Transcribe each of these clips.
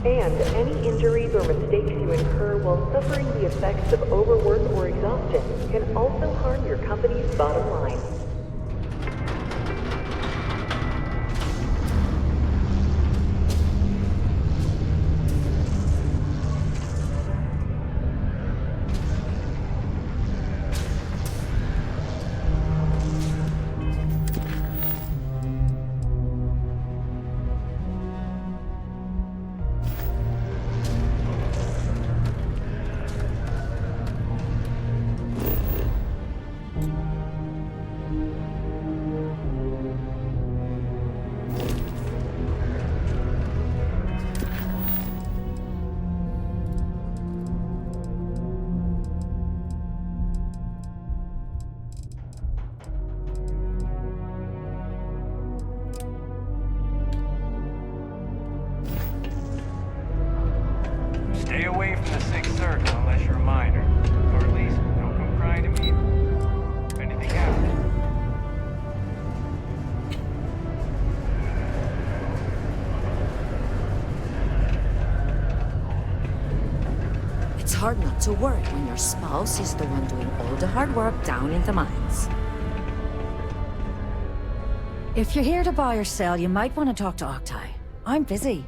And any injuries or mistakes you incur while suffering the effects of overwork or exhaustion can also harm your company's bottom line. Stay away from the Sixth Circle unless you're a minor. Or at least, don't come crying to me if anything happens. It's hard not to worry when your spouse is the one doing all the hard work down in the mines. If you're here to buy or sell, you might want to talk to Octai. I'm busy.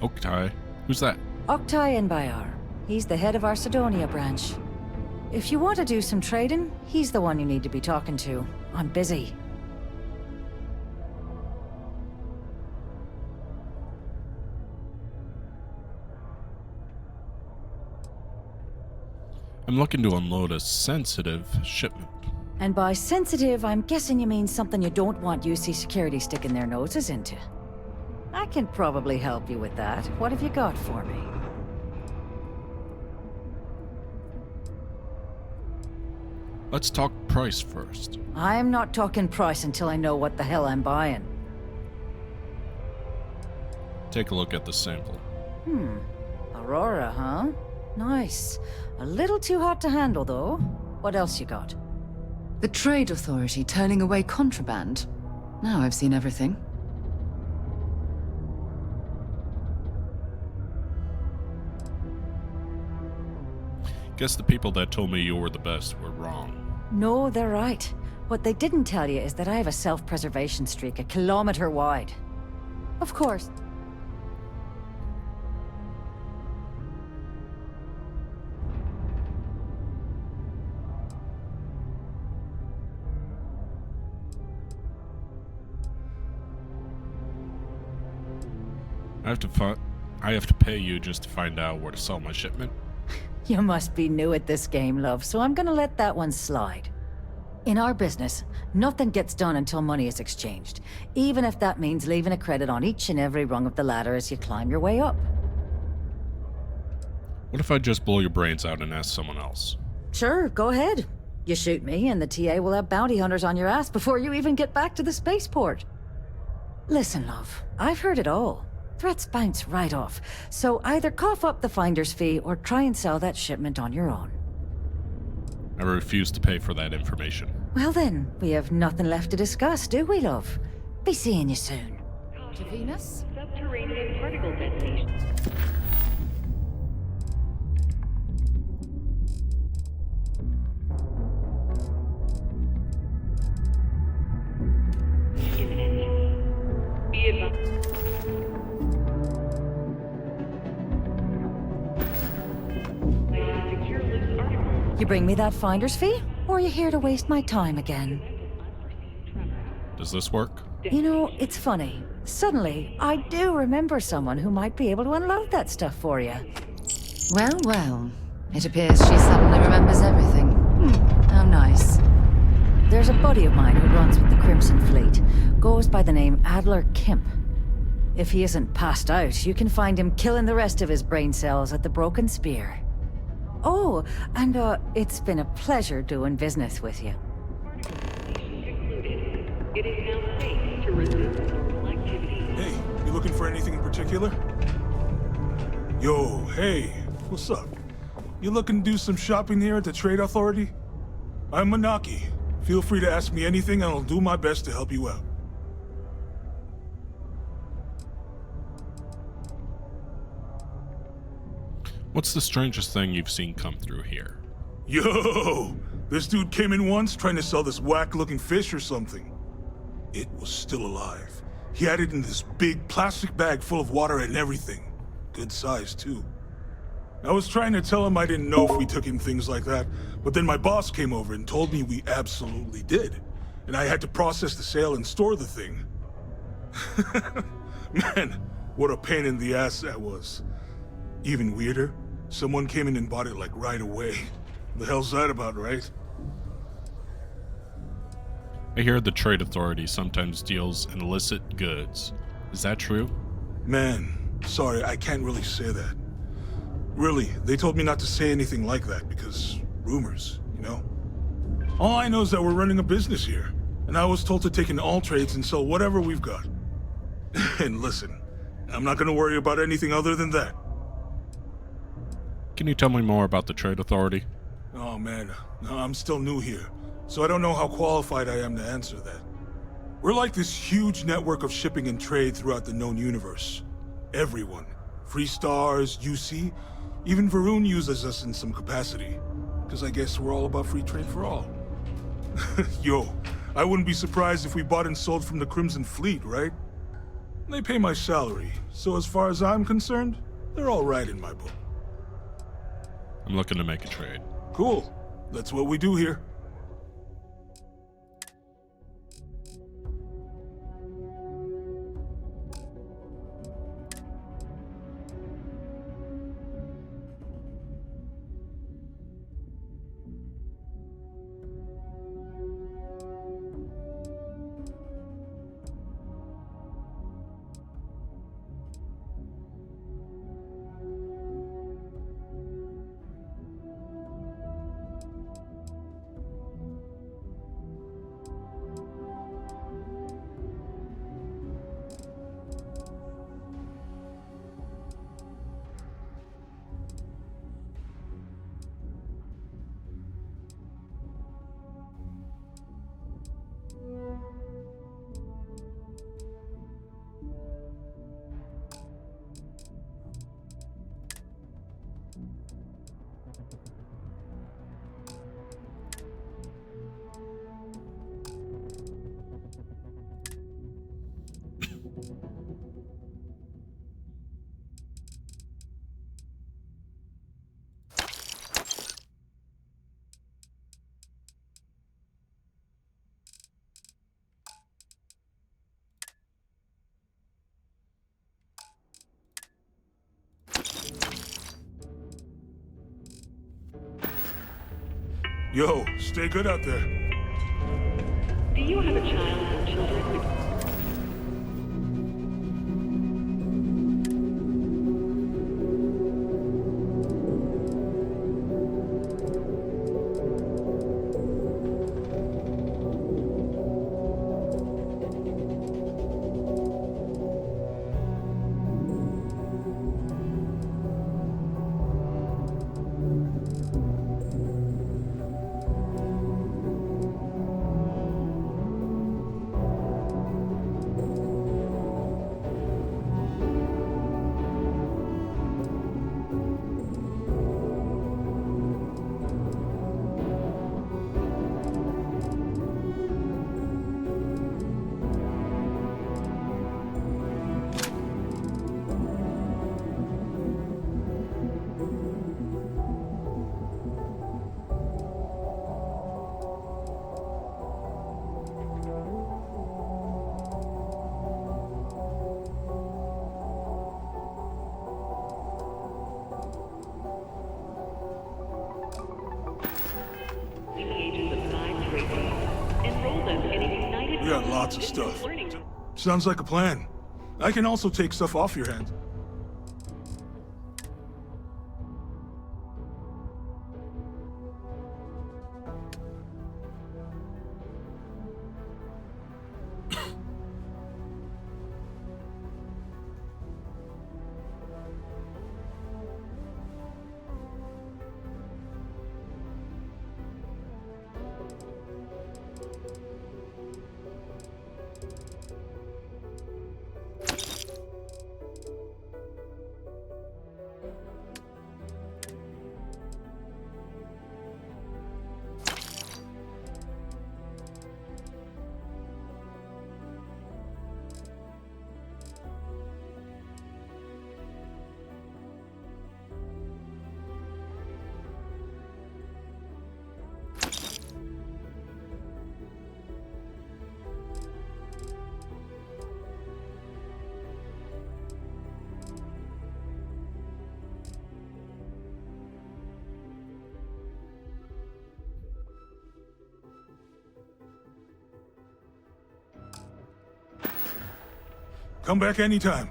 Octai? Who's that? Octai Enbayar. He's the head of our Sidonia branch. If you want to do some trading, he's the one you need to be talking to. I'm busy. I'm looking to unload a sensitive shipment. And by sensitive, I'm guessing you mean something you don't want UC security sticking their noses into. I can probably help you with that. What have you got for me? Let's talk price first. I'm not talking price until I know what the hell I'm buying. Take a look at the sample. Aurora, huh? Nice. A little too hot to handle, though. What else you got? The Trade Authority turning away contraband. Now I've seen everything. Guess the people that told me you were the best were wrong. No, they're right. What they didn't tell you is that I have a self-preservation streak a kilometer wide. Of course. I have to pay you just to find out where to sell my shipment? You must be new at this game, love, so I'm gonna let that one slide. In our business, nothing gets done until money is exchanged, even if that means leaving a credit on each and every rung of the ladder as you climb your way up. What if I just blow your brains out and ask someone else? Sure, go ahead. You shoot me, and the TA will have bounty hunters on your ass before you even get back to the spaceport. Listen, love, I've heard it all. Threats bounce right off, so either cough up the finder's fee or try and sell that shipment on your own. I refuse to pay for that information. Well then, we have nothing left to discuss, do we, love? Be seeing you soon. To Venus? Subterranean particle detonation. Imminent. Be advised. You bring me that finder's fee, or are you here to waste my time again? Does this work? You know, it's funny. Suddenly, I do remember someone who might be able to unload that stuff for you. Well, well. It appears she suddenly remembers everything. How nice. There's a buddy of mine who runs with the Crimson Fleet. Goes by the name Adler Kemp. If he isn't passed out, you can find him killing the rest of his brain cells at the Broken Spear. Oh, and it's been a pleasure doing business with you. It is now safe to resume normal activity. Hey, you looking for anything in particular? Yo, hey, what's up? You looking to do some shopping here at the Trade Authority? I'm Manaki. Feel free to ask me anything and I'll do my best to help you out. What's the strangest thing you've seen come through here? Yo! This dude came in once trying to sell this whack-looking fish or something. It was still alive. He had it in this big plastic bag full of water and everything. Good size, too. I was trying to tell him I didn't know if we took in things like that, but then my boss came over and told me we absolutely did. And I had to process the sale and store the thing. Man, what a pain in the ass that was. Even weirder, someone came in and bought it like right away. The hell's that about, right? I hear the Trade Authority sometimes deals in illicit goods. Is that true? Man, sorry, I can't really say that. Really, they told me not to say anything like that because rumors, you know? All I know is that we're running a business here, and I was told to take in all trades and sell whatever we've got. And listen, I'm not gonna worry about anything other than that. Can you tell me more about the Trade Authority? Oh man, no, I'm still new here, so I don't know how qualified I am to answer that. We're like this huge network of shipping and trade throughout the known universe. Everyone. Free Stars, UC, even Varun uses us in some capacity. Because I guess we're all about free trade for all. Yo, I wouldn't be surprised if we bought and sold from the Crimson Fleet, right? They pay my salary, so as far as I'm concerned, they're all right in my book. I'm looking to make a trade. Cool. That's what we do here. Yo, stay good out there. Do you have a child or children with We got lots of stuff. Sounds like a plan. I can also take stuff off your hands. Come back anytime.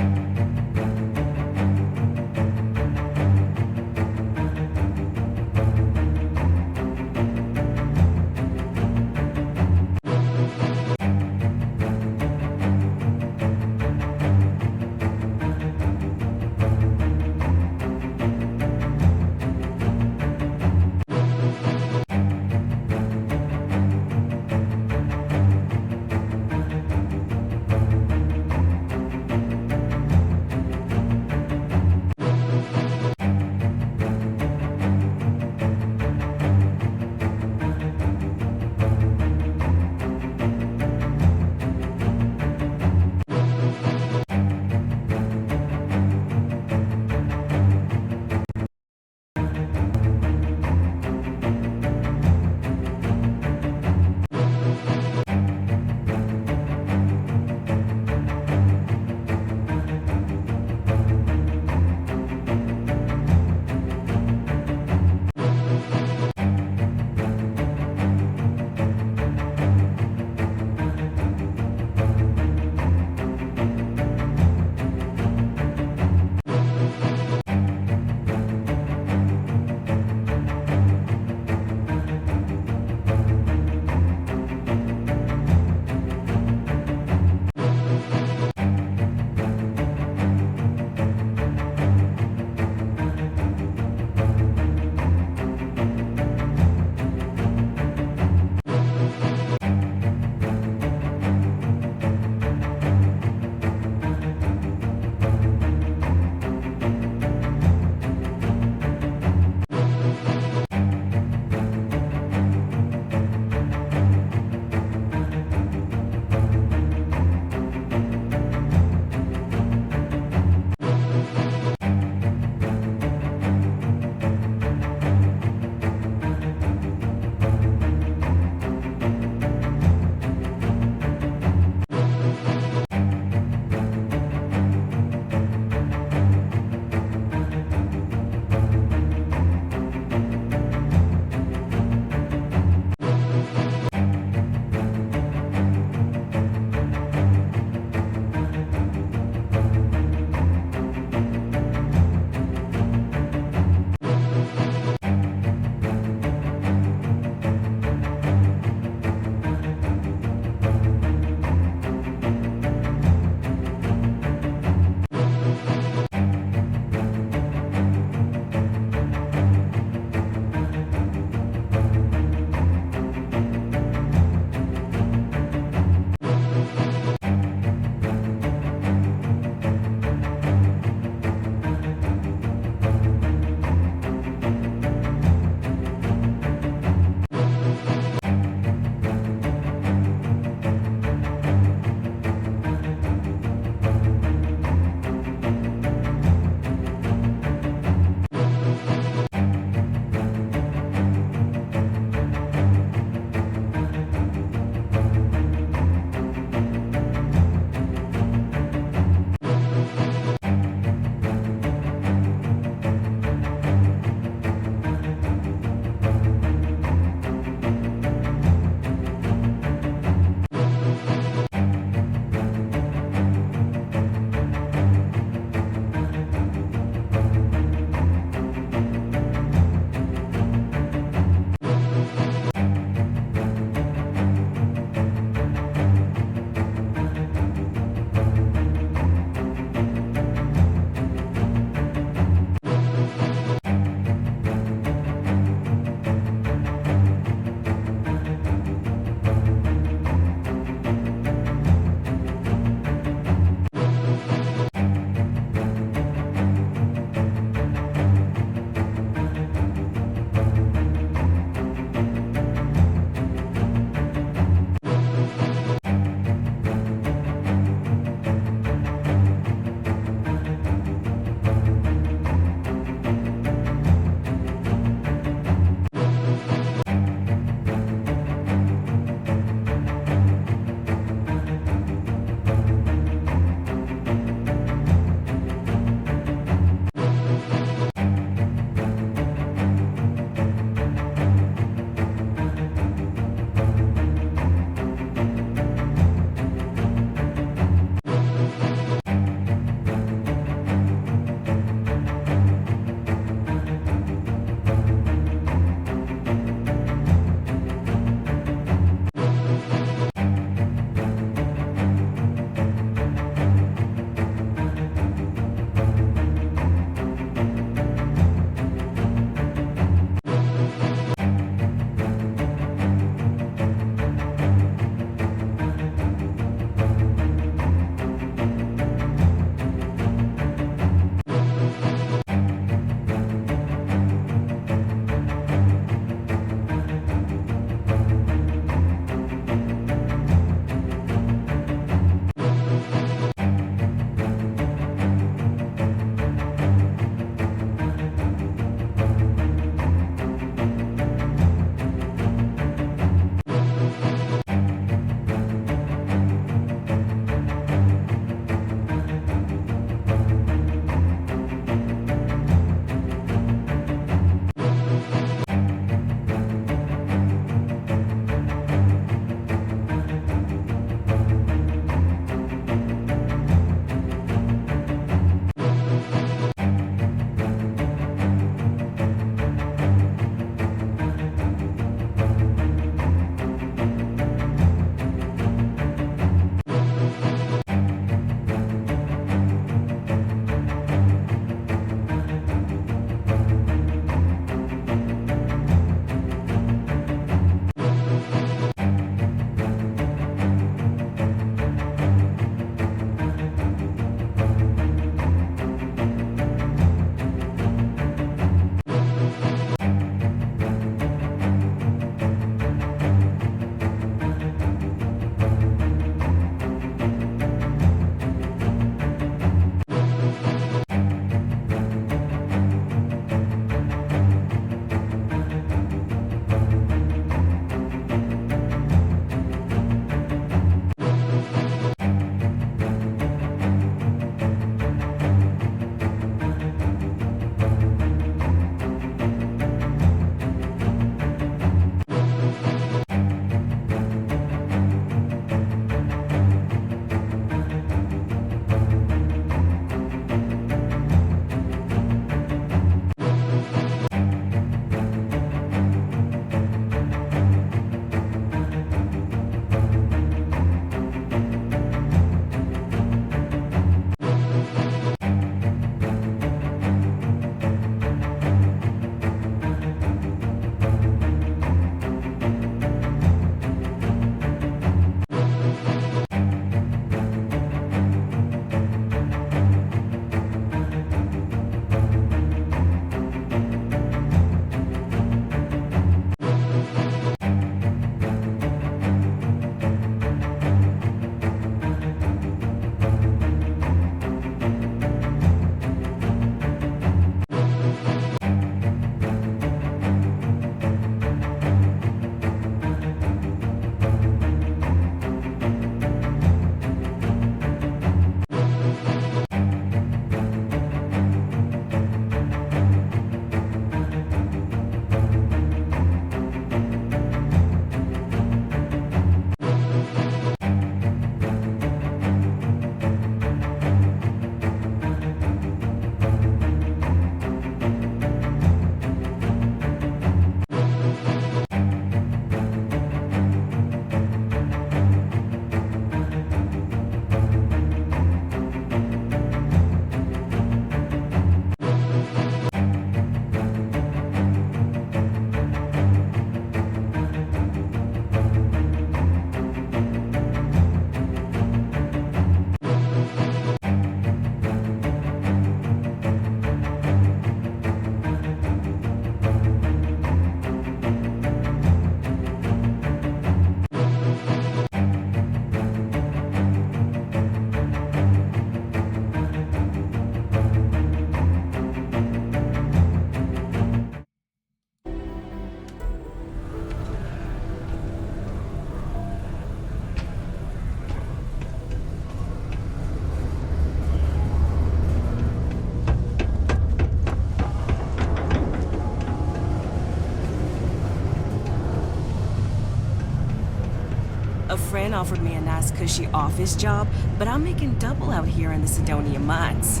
friend offered me a nice cushy office job, but I'm making double out here in the Sidonia mines.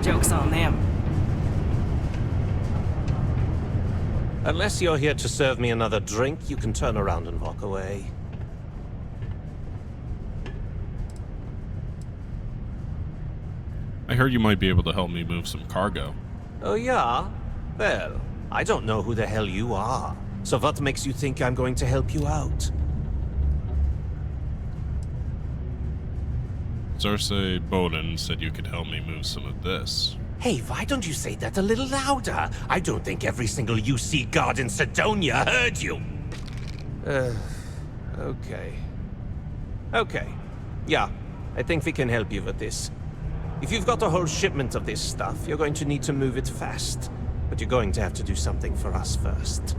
Joke's on them. Unless you're here to serve me another drink, you can turn around and walk away. I heard you might be able to help me move some cargo. Oh yeah? Well, I don't know who the hell you are. So what makes you think I'm going to help you out? Cersei Bowden said you could help me move some of this. Hey, why don't you say that a little louder? I don't think every single UC guard in Sidonia heard you. Okay. Okay. Yeah, I think we can help you with this. If you've got a whole shipment of this stuff, you're going to need to move it fast. But you're going to have to do something for us first.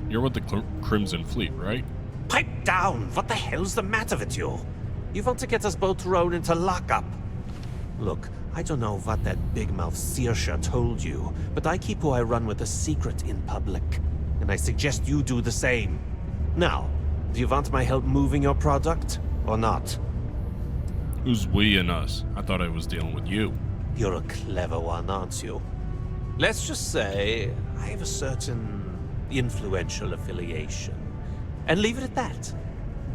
You're with the Crimson Fleet, right? Pipe down! What the hell's the matter with you? You want to get us both thrown into lockup? Look, I don't know what that big-mouth Saoirse told you, but I keep who I run with a secret in public. And I suggest you do the same. Now, do you want my help moving your product, or not? Who's we and us? I thought I was dealing with you. You're a clever one, aren't you? Let's just say I have a certain influential affiliation. And leave it at that.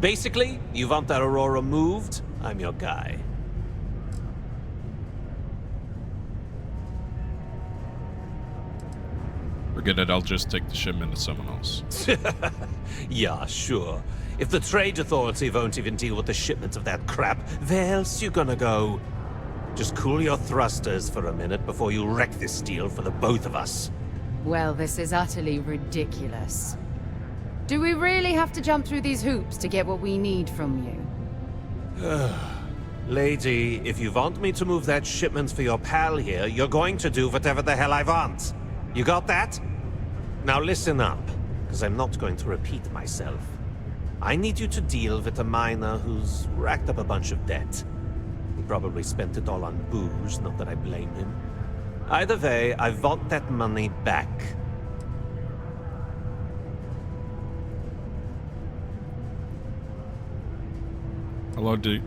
Basically, you want that Aurora moved, I'm your guy. Forget it, I'll just take the shipment to someone else. Yeah, sure. If the Trade Authority won't even deal with the shipment of that crap, where else you gonna go? Just cool your thrusters for a minute before you wreck this deal for the both of us. Well, this is utterly ridiculous. Do we really have to jump through these hoops to get what we need from you? Lady, if you want me to move that shipment for your pal here, you're going to do whatever the hell I want. You got that? Now listen up, because I'm not going to repeat myself. I need you to deal with a miner who's racked up a bunch of debt. He probably spent it all on booze, not that I blame him. Either way, I want that money back.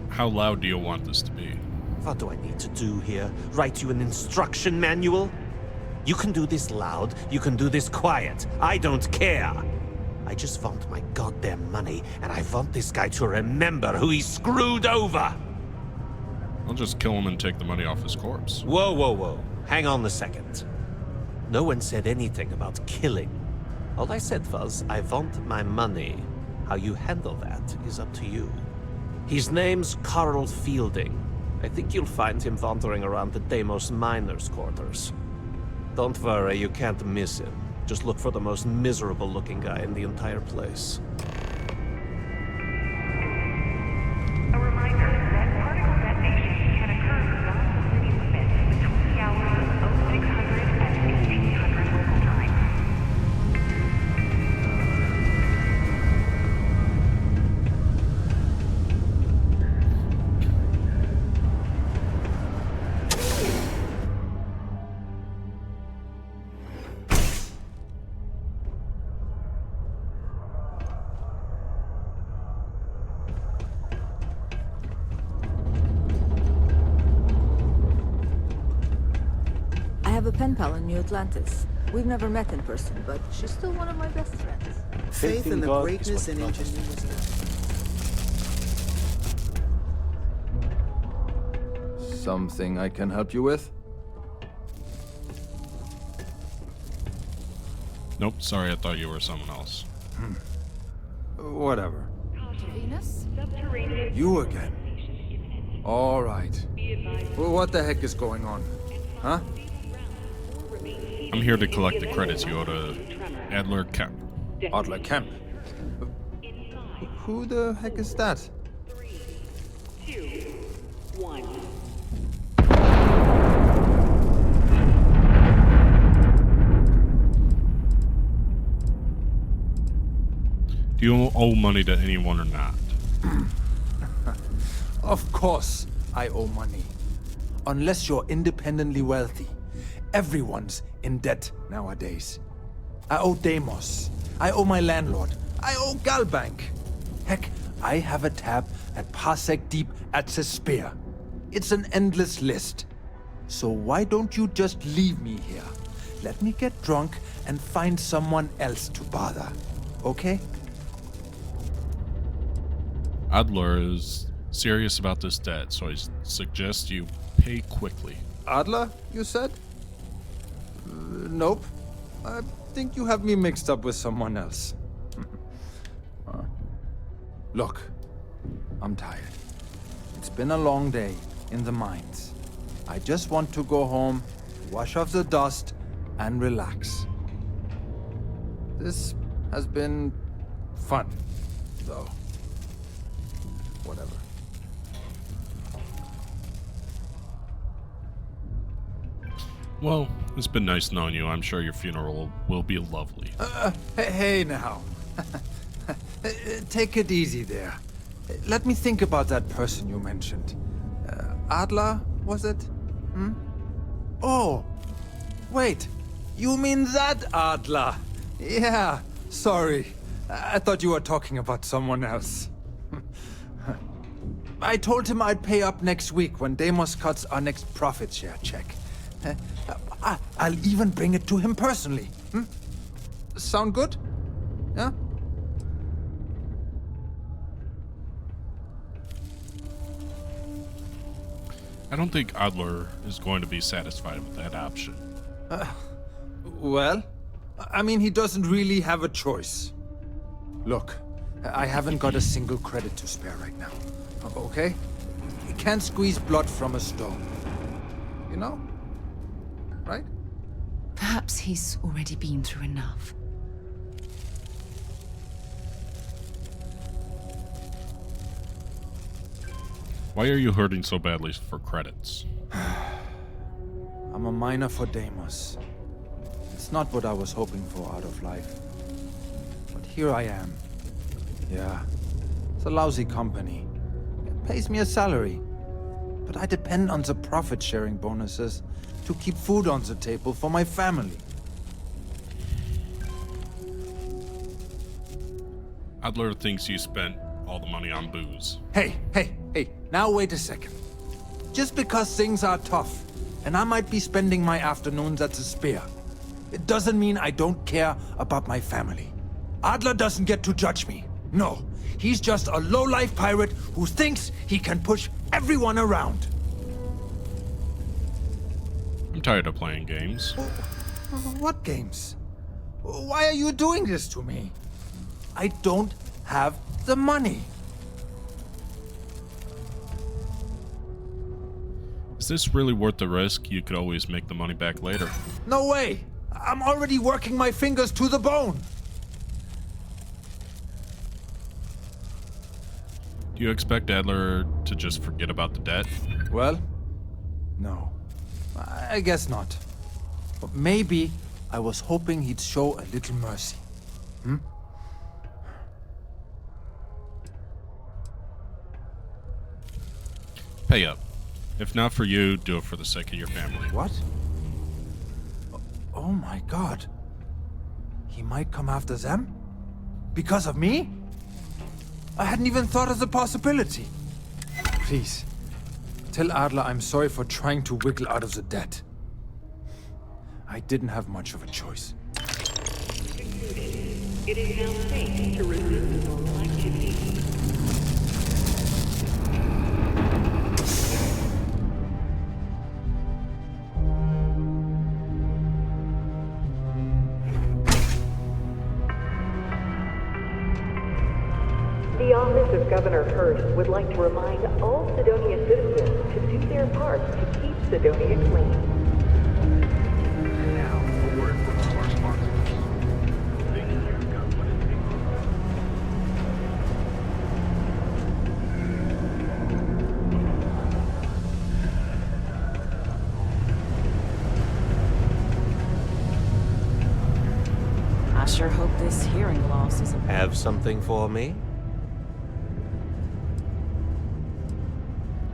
How loud do you want this to be? What do I need to do here? Write you an instruction manual? You can do this loud, you can do this quiet. I don't care. I just want my goddamn money, and I want this guy to remember who he screwed over. I'll just kill him and take the money off his corpse. Whoa, whoa, whoa. Hang on a second. No one said anything about killing. All I said was, I want my money. How you handle that is up to you. His name's Carl Fielding. I think you'll find him wandering around the Deimos miners' quarters. Don't worry, you can't miss him. Just look for the most miserable-looking guy in the entire place. A reminder that particle detonation can occur beyond the city limits between the hours of 0600 and 1800 local time. I have a pen pal in New Atlantis. We've never met in person, but she's still one of my best friends. Faith in the greatness and ingenuity. Something I can help you with? Nope, sorry, I thought you were someone else. Whatever. Venus? You again? All right. Well, what the heck is going on? Huh? I'm here to collect the credits you owe to Adler Kemp. Adler Kemp? Who the heck is that? 3, 2, 1. Do you owe money to anyone or not? Of course I owe money. Unless you're independently wealthy. Everyone's in debt nowadays. I owe Deimos. I owe my landlord. I owe Galbank. Heck, I have a tab at Parsec Deep at the Spear. It's an endless list. So why don't you just leave me here? Let me get drunk and find someone else to bother. Okay? Adler is serious about this debt, so I suggest you pay quickly. Adler, you said? Nope. I think you have me mixed up with someone else. Look, I'm tired. It's been a long day in the mines. I just want to go home, wash off the dust, and relax. This has been fun, though. Whatever. Well, it's been nice knowing you. I'm sure your funeral will be lovely. Hey now. Take it easy there. Let me think about that person you mentioned. Adler, was it? Hmm? Oh, wait. You mean that Adler? Yeah, sorry. I thought you were talking about someone else. I told him I'd pay up next week when Deimos cuts our next profit share check. I'll even bring it to him personally. Hmm? Sound good? Yeah? I don't think Adler is going to be satisfied with that option. Well, I mean, he doesn't really have a choice. Look, I haven't got a single credit to spare right now. Okay? You can't squeeze blood from a stone. You know? Right? Perhaps he's already been through enough. Why are you hurting so badly for credits? I'm a miner for Deimos. It's not what I was hoping for out of life. But here I am. Yeah, it's a lousy company. It pays me a salary. But I depend on the profit-sharing bonuses to keep food on the table for my family. Adler thinks you spent all the money on booze. Hey, now wait a second. Just because things are tough, and I might be spending my afternoons at the Spear, it doesn't mean I don't care about my family. Adler doesn't get to judge me. No, he's just a low-life pirate who thinks he can push everyone around. I'm tired of playing games. What games? Why are you doing this to me? I don't have the money. Is this really worth the risk? You could always make the money back later. No way! I'm already working my fingers to the bone! Do you expect Adler to just forget about the debt? Well, no. I guess not. But maybe I was hoping he'd show a little mercy. Hmm? Pay up. If not for you, do it for the sake of your family. What? Oh my god. He might come after them? Because of me? I hadn't even thought of the possibility. Please, tell Adler I'm sorry for trying to wiggle out of the debt. I didn't have much of a choice. It is now safe to resume normal activity. The Office of Governor Hurst would like to remind all Sidonia citizens to do their part to keep Sidonia clean. Now, a word from our sponsors. Things here got what it takes. I sure hope this hearing loss isn't... Have something for me?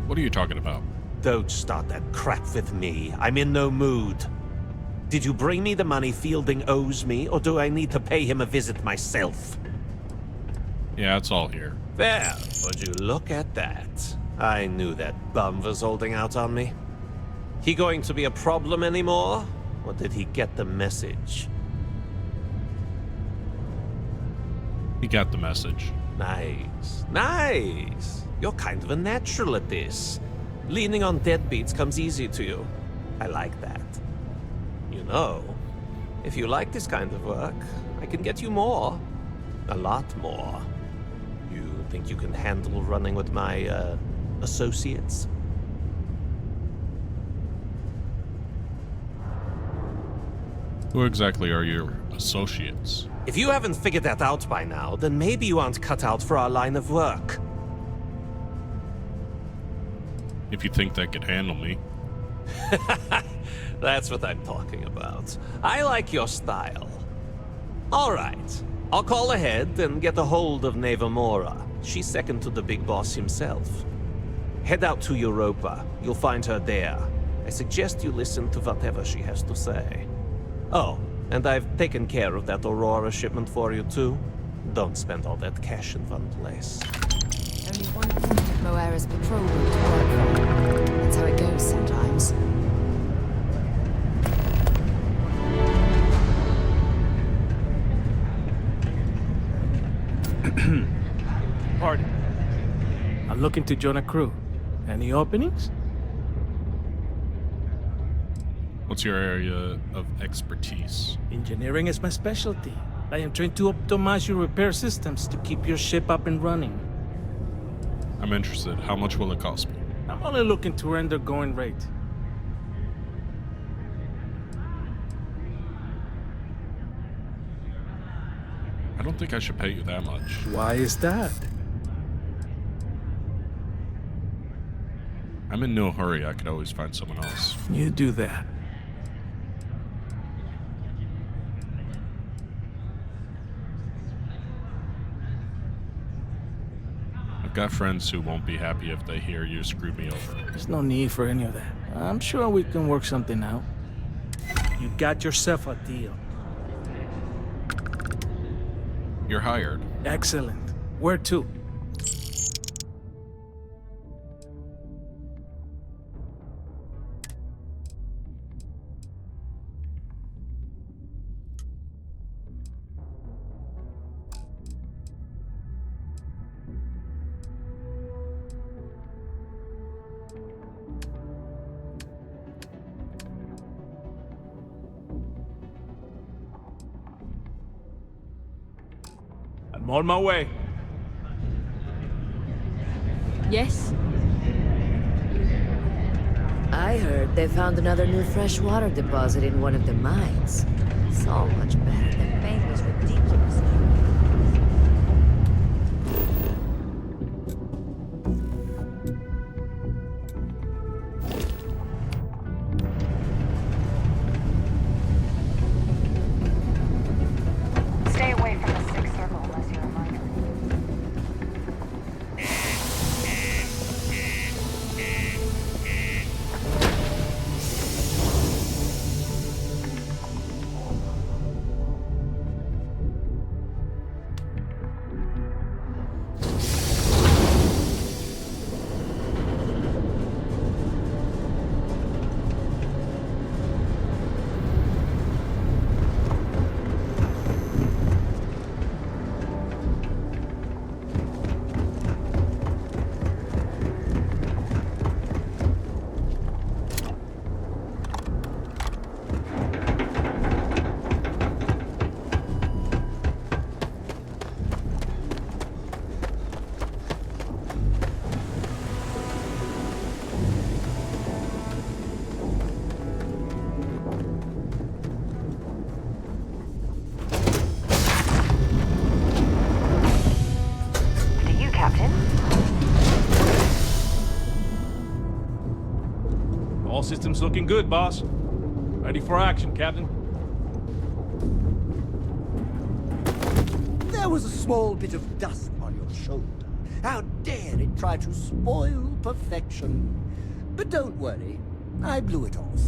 What are you talking about? Don't start that crap with me. I'm in no mood. Did you bring me the money Fielding owes me, or do I need to pay him a visit myself? Yeah, it's all here. Well, would you look at that? I knew that bum was holding out on me. He going to be a problem anymore? Or did he get the message? He got the message. Nice. Nice. You're kind of a natural at this. Leaning on deadbeats comes easy to you. I like that. You know, if you like this kind of work, I can get you more. A lot more. You think you can handle running with my, associates? Who exactly are your associates? If you haven't figured that out by now, then maybe you aren't cut out for our line of work. If you think that could handle me. That's what I'm talking about. I like your style. All right. I'll call ahead and get a hold of Neva Mora. She's second to the big boss himself. Head out to Europa. You'll find her there. I suggest you listen to whatever she has to say. Oh, and I've taken care of that Aurora shipment for you too. Don't spend all that cash in one place. Only one point of Moira's patrol route to work from. That's how it goes sometimes. Pardon. I'm looking to join a crew. Any openings? What's your area of expertise? Engineering is my specialty. I am trained to optimize your repair systems to keep your ship up and running. I'm interested. How much will it cost me? I'm only looking to earn the going rate. I don't think I should pay you that much. Why is that? I'm in no hurry. I could always find someone else. You do that. I've got friends who won't be happy if they hear you screwed me over. There's no need for any of that. I'm sure we can work something out. You got yourself a deal. You're hired. Excellent. Where to? I'm on my way. Yes? I heard they found another new freshwater deposit in one of the mines. So much better. The pain was ridiculous. Stay away from the sixth circle unless you're a minor. All systems looking good, boss. Ready for action, Captain. There was a small bit of dust on your shoulder. How dare it try to spoil perfection? But don't worry, I blew it off.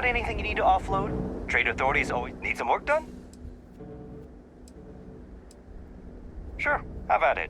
got anything you need to offload? Trade authorities always need some work done? Sure, have at it.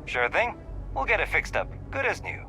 Sure thing. We'll get it fixed up. Good as new.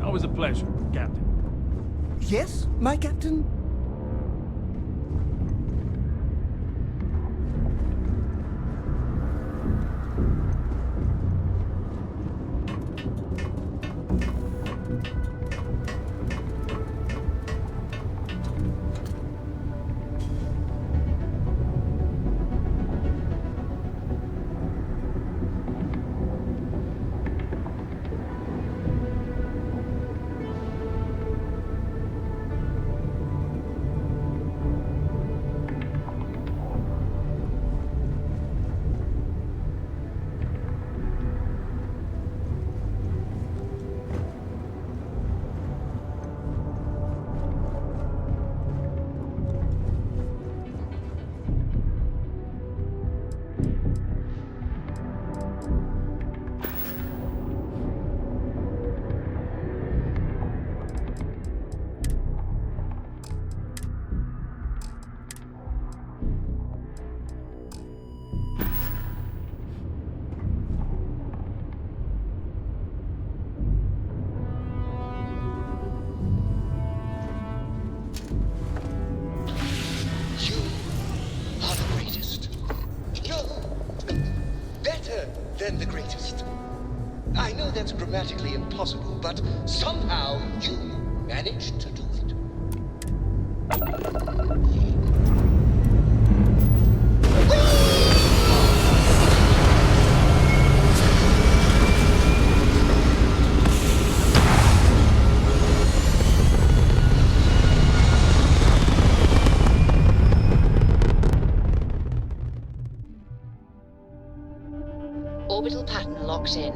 Always a pleasure, Captain. Yes, my captain? Than the greatest. I know that's grammatically impossible, but somehow you managed to do it. Orbital pattern locked in.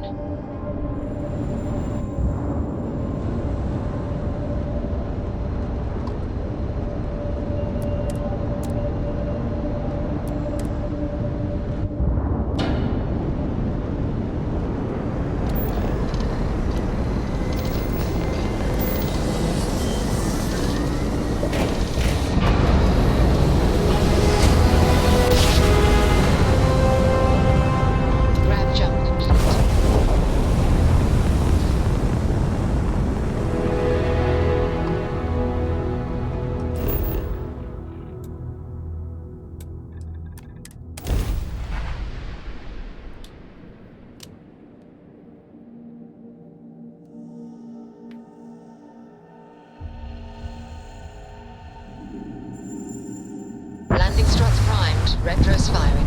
Landing struts primed. Retros firing.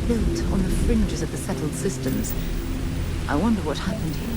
Built on the fringes of the settled systems. I wonder what happened here.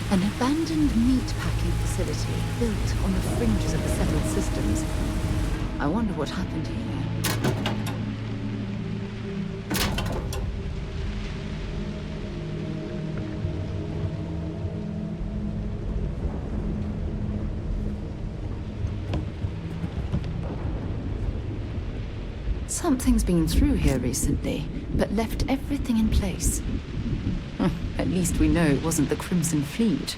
An abandoned meat-packing facility built on the fringes of the settled systems. I wonder what happened here. Something's been through here recently, but left everything in place. At least we know it wasn't the Crimson Fleet.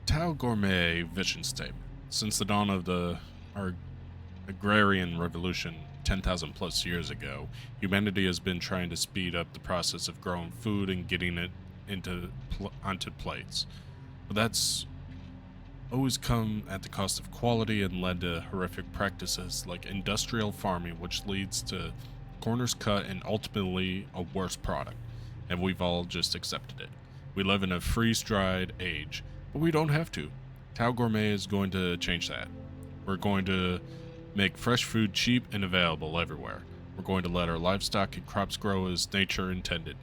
Tau Gourmet vision statement. Since the dawn of our agrarian revolution 10,000 plus years ago, humanity has been trying to speed up the process of growing food and getting it onto plates. But that's always come at the cost of quality and led to horrific practices like industrial farming, which leads to corners cut and ultimately a worse product. And we've all just accepted it. We live in a freeze-dried age, but we don't have to. Tau Gourmet is going to change that. We're going to make fresh food cheap and available everywhere. We're going to let our livestock and crops grow as nature intended,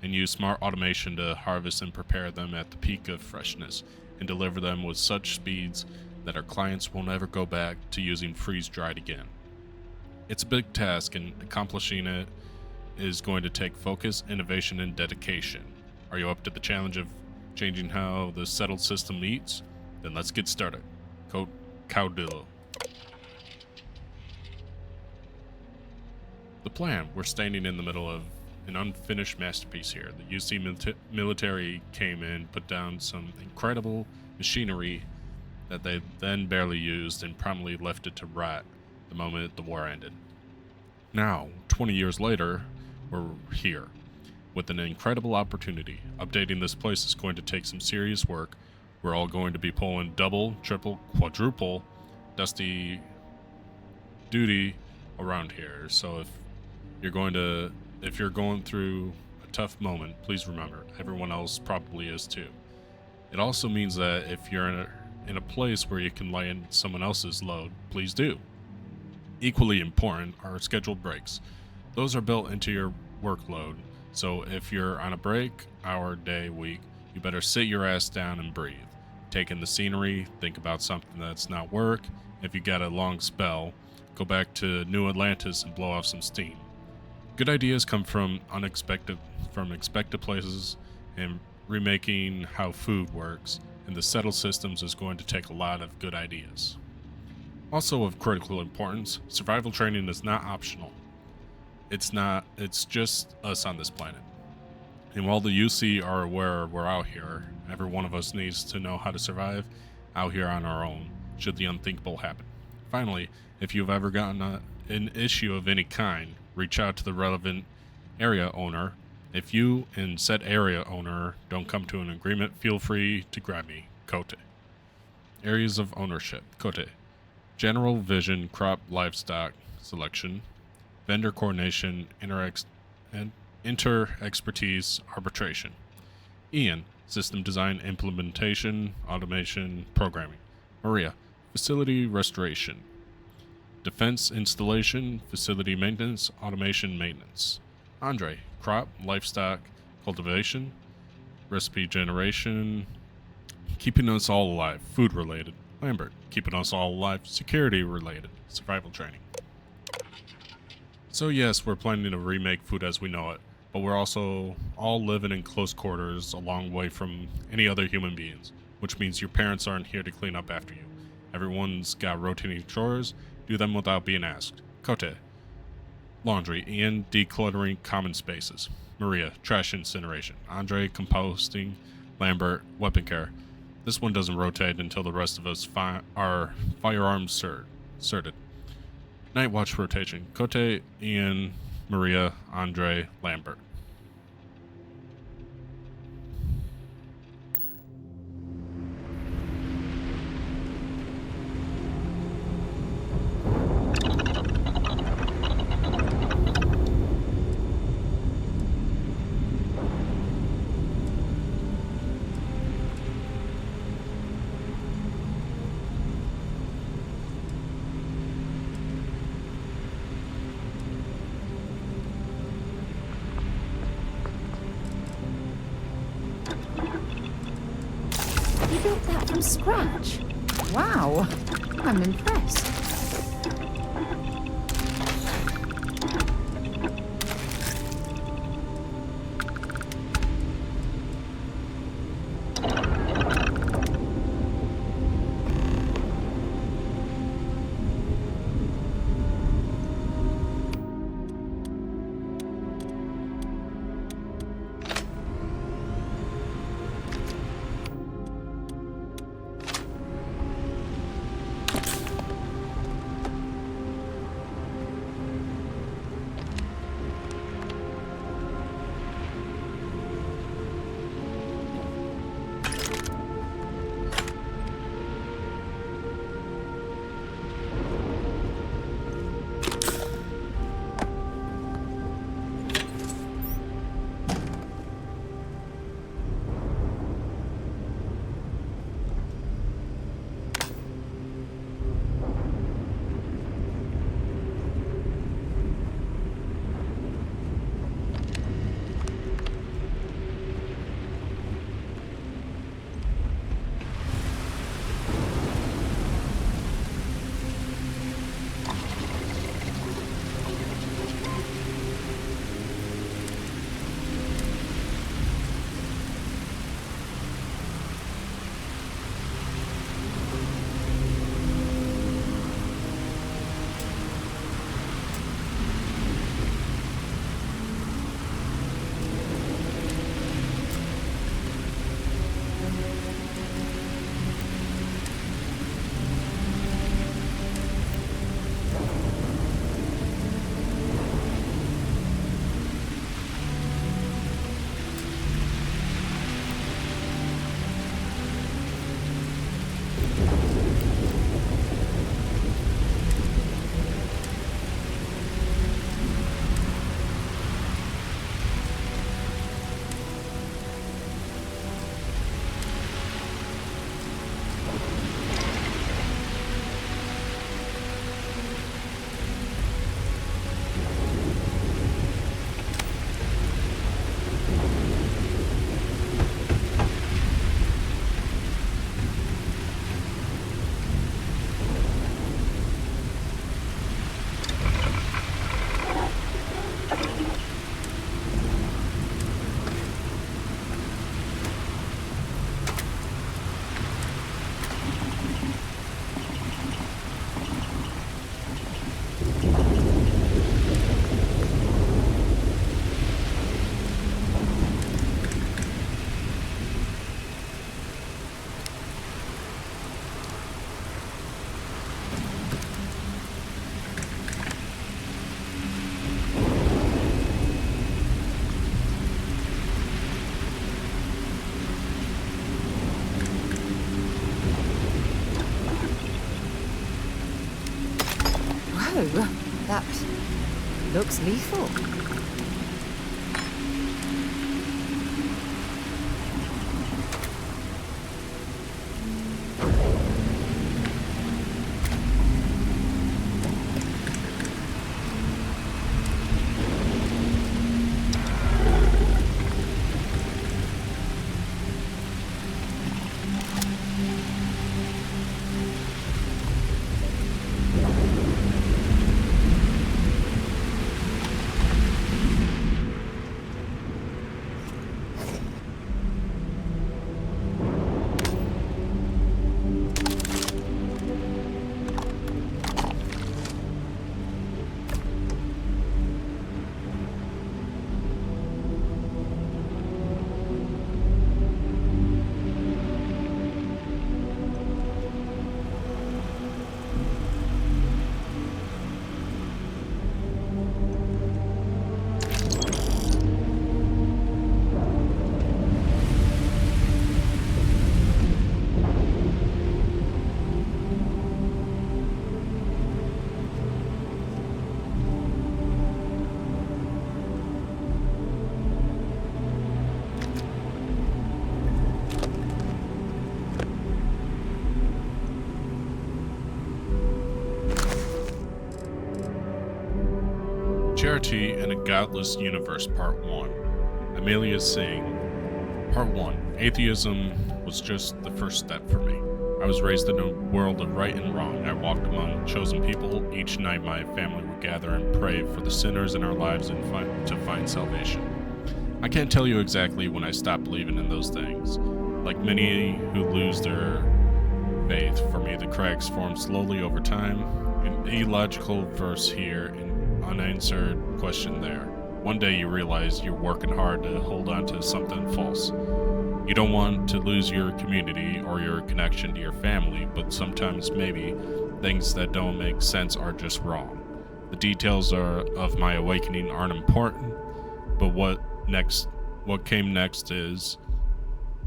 and use smart automation to harvest and prepare them at the peak of freshness, and deliver them with such speeds that our clients will never go back to using freeze-dried again. It's a big task, and accomplishing it is going to take focus, innovation, and dedication. Are you up to the challenge of changing how the settled system eats? Then let's get started. Code Caudillo. The plan. We're standing in the middle of an unfinished masterpiece here. The UC military came in, put down some incredible machinery that they then barely used, and promptly left it to rot the moment the war ended. Now, 20 years later, we're here with an incredible opportunity. Updating this place is going to take some serious work. We're all going to be pulling double, triple, quadruple dusty duty around here. So if you're going through a tough moment, please remember everyone else probably is too. It also means that if you're in a place where you can lighten someone else's load, please do. Equally important are scheduled breaks. Those are built into your workload, so if you're on a break, hour, day, week, you better sit your ass down and breathe. Take in the scenery, think about something that's not work. If you got a long spell, go back to New Atlantis and blow off some steam. Good ideas come from expected places, and remaking how food works and the settled systems is going to take a lot of good ideas. Also of critical importance, survival training is not optional. It's just us on this planet. And while the UC are aware we're out here, every one of us needs to know how to survive out here on our own, should the unthinkable happen. Finally, if you've ever gotten an issue of any kind, reach out to the relevant area owner. If you and said area owner don't come to an agreement, feel free to grab me, Kote. Areas of ownership, Kote. General vision, crop, livestock selection, vendor coordination, inter-expertise, arbitration. Ian, system design, implementation, automation, programming. Maria, facility restoration. Defense installation, facility maintenance, automation maintenance. Andre, crop, livestock, cultivation, recipe generation, keeping us all alive, food related. Lambert, keeping us all alive, security related, survival training. So yes, we're planning to remake food as we know it, but we're also all living in close quarters a long way from any other human beings, which means your parents aren't here to clean up after you. Everyone's got rotating chores, do them without being asked. Kote, laundry. Ian, decluttering common spaces. Maria, trash incineration. Andre, composting. Lambert, weapon care. This one doesn't rotate until the rest of us are firearms certed. Night watch rotation. Kote, Ian, Maria, Andre, Lambert. Built that from scratch. Wow, I'm impressed. Oh, that looks lethal. Charity in a Godless Universe Part 1. Amelia Singh. Part 1. Atheism was just the first step for me. I was raised in a world of right and wrong. I walked among chosen people. Each night my family would gather and pray for the sinners in our lives and to find salvation. I can't tell you exactly when I stopped believing in those things. Like many who lose their faith, for me the cracks formed slowly over time. An illogical verse here, an unanswered question there. One day you realize you're working hard to hold on to something false. You don't want to lose your community or your connection to your family, but sometimes maybe things that don't make sense are just wrong. The details of my awakening aren't important, but what came next is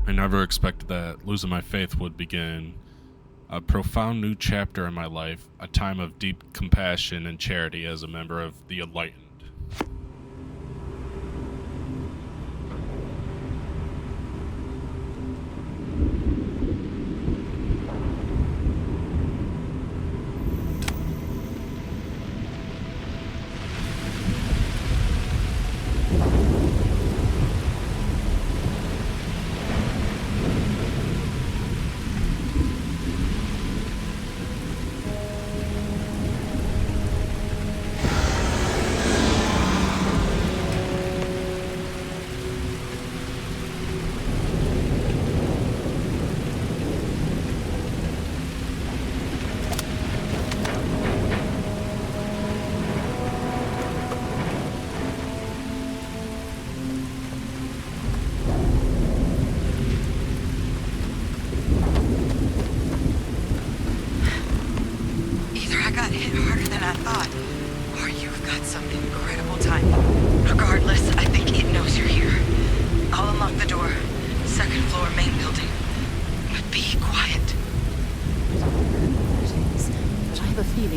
I never expected that losing my faith would begin a profound new chapter in my life, a time of deep compassion and charity as a member of the Enlightened.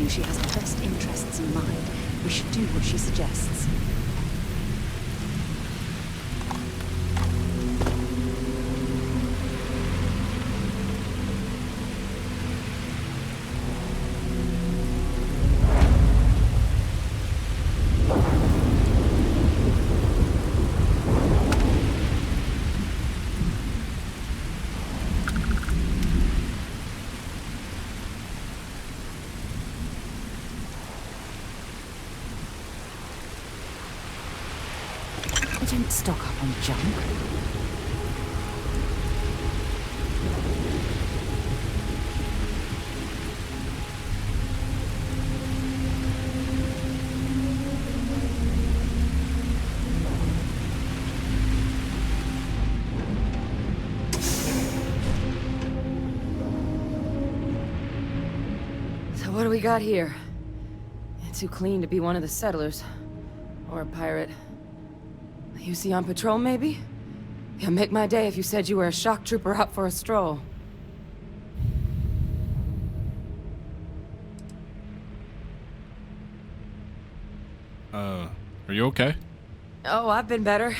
She has our best interests in mind. We should do what she suggests. Don't stock up on junk. So what do we got here? Too clean to be one of the settlers. Or a pirate. You see on patrol, maybe? Yeah, make my day if you said you were a shock trooper out for a stroll. Are you okay? Oh, I've been better.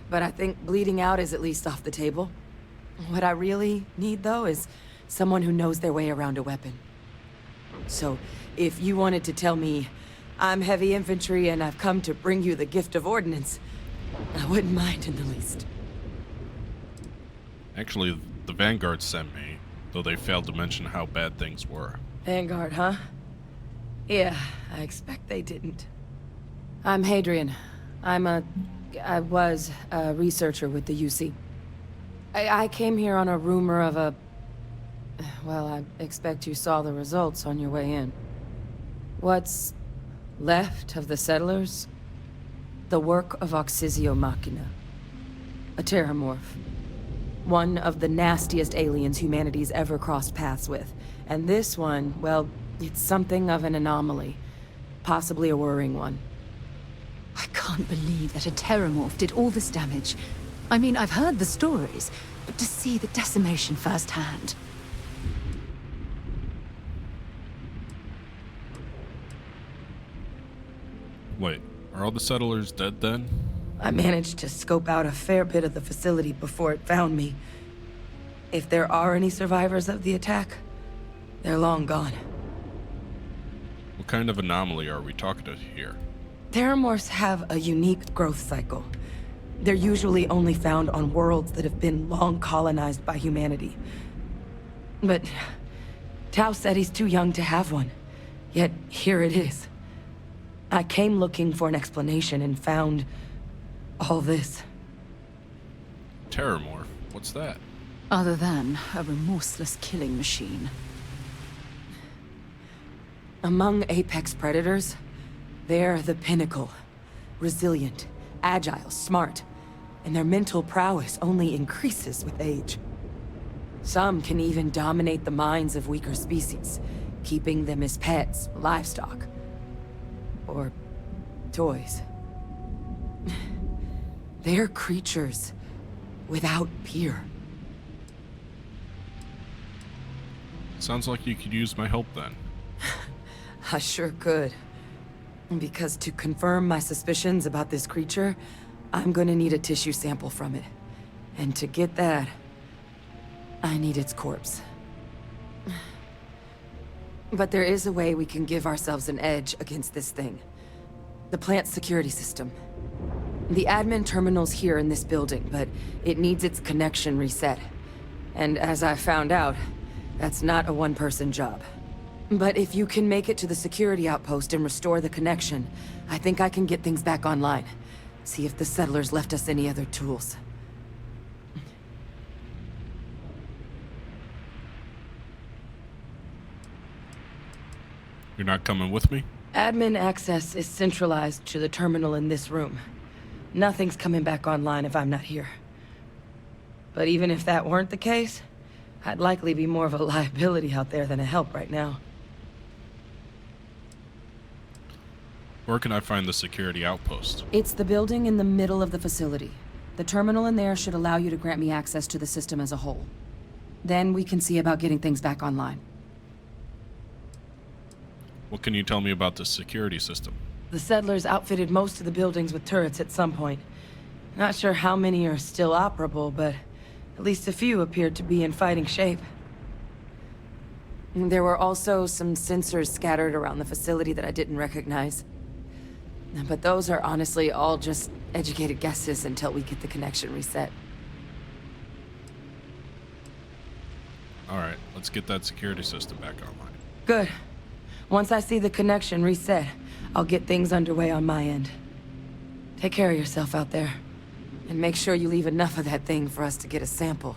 But I think bleeding out is at least off the table. What I really need, though, is someone who knows their way around a weapon. So, if you wanted to tell me, I'm heavy infantry and I've come to bring you the gift of ordnance, I wouldn't mind in the least. Actually, the Vanguard sent me, though they failed to mention how bad things were. Vanguard, huh? Yeah, I expect they didn't. I'm Hadrian. I was a researcher with the UC. I came here on a rumor of a... Well, I expect you saw the results on your way in. What's left of the settlers? The work of Oxysio Machina. A terramorph. One of the nastiest aliens humanity's ever crossed paths with. And this one, well, it's something of an anomaly. Possibly a worrying one. I can't believe that a terramorph did all this damage. I mean, I've heard the stories, but to see the decimation firsthand... Wait, are all the settlers dead then? I managed to scope out a fair bit of the facility before it found me. If there are any survivors of the attack, they're long gone. What kind of anomaly are we talking about here? Terramorphs have a unique growth cycle. They're usually only found on worlds that have been long colonized by humanity. But Tao said he's too young to have one. Yet here it is. I came looking for an explanation and found all this. Terramorph? What's that? Other than a remorseless killing machine. Among apex predators, they're the pinnacle. Resilient, agile, smart, and their mental prowess only increases with age. Some can even dominate the minds of weaker species, keeping them as pets, livestock, or toys. They're creatures without peer. Sounds like you could use my help then. I sure could. Because to confirm my suspicions about this creature, I'm gonna need a tissue sample from it. And to get that, I need its corpse. But there is a way we can give ourselves an edge against this thing. The plant security system. The admin terminal's here in this building, but it needs its connection reset. And as I found out, that's not a one-person job. But if you can make it to the security outpost and restore the connection, I think I can get things back online. See if the settlers left us any other tools. You're not coming with me? Admin access is centralized to the terminal in this room. Nothing's coming back online if I'm not here. But even if that weren't the case, I'd likely be more of a liability out there than a help right now. Where can I find the security outpost? It's the building in the middle of the facility. The terminal in there should allow you to grant me access to the system as a whole. Then we can see about getting things back online. What can you tell me about the security system? The settlers outfitted most of the buildings with turrets at some point. Not sure how many are still operable, but at least a few appeared to be in fighting shape. There were also some sensors scattered around the facility that I didn't recognize. But those are honestly all just educated guesses until we get the connection reset. Alright, let's get that security system back online. Good. Once I see the connection reset, I'll get things underway on my end. Take care of yourself out there. And make sure you leave enough of that thing for us to get a sample.